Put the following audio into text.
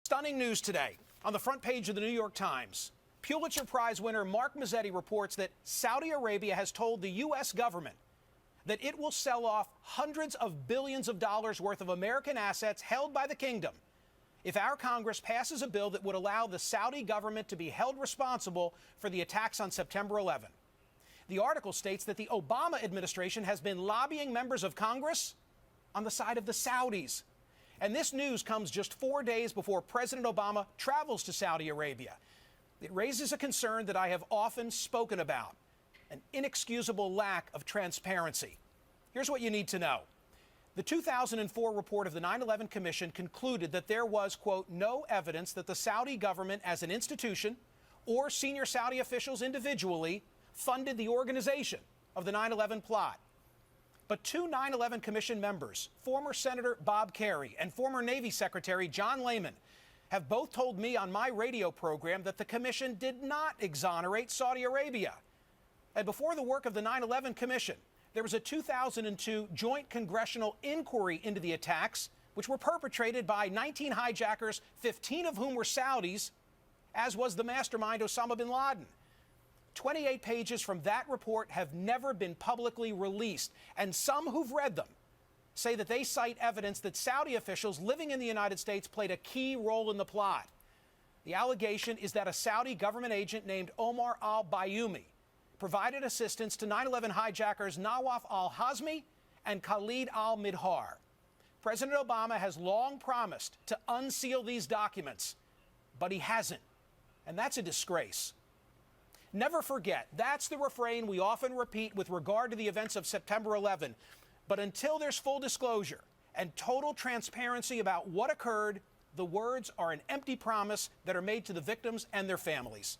Stunning news today on the front page of the New York Times. Pulitzer Prize winner Mark Mazzetti reports that Saudi Arabia has told the U.S. government that it will sell off hundreds of billions of dollars worth of American assets held by the kingdom if our Congress passes a bill that would allow the Saudi government to be held responsible for the attacks on September 11. The article states that the Obama administration has been lobbying members of Congress on the side of the Saudis. And this news comes just 4 days before President Obama travels to Saudi Arabia. It raises a concern that I have often spoken about, an inexcusable lack of transparency. Here's what you need to know. The 2004 report of the 9/11 Commission concluded that there was, quote, no evidence that the Saudi government as an institution or senior Saudi officials individually funded the organization of the 9/11 plot. But two 9/11 Commission members, former Senator Bob Kerrey and former Navy Secretary John Lehman, have both told me on my radio program that the Commission did not exonerate Saudi Arabia. And before the work of the 9/11 Commission, there was a 2002 joint congressional inquiry into the attacks, which were perpetrated by 19 hijackers, 15 of whom were Saudis, as was the mastermind Osama bin Laden. 28 pages from that report have never been publicly released, and some who've read them say that they cite evidence that Saudi officials living in the United States played a key role in the plot. The allegation is that a Saudi government agent named Omar al-Bayoumi provided assistance to 9/11 hijackers Nawaf al-Hazmi and Khalid al-Midhar. President Obama has long promised to unseal these documents, but he hasn't, and that's a disgrace. Never forget, that's the refrain we often repeat with regard to the events of September 11. But until there's full disclosure and total transparency about what occurred, the words are an empty promise that are made to the victims and their families.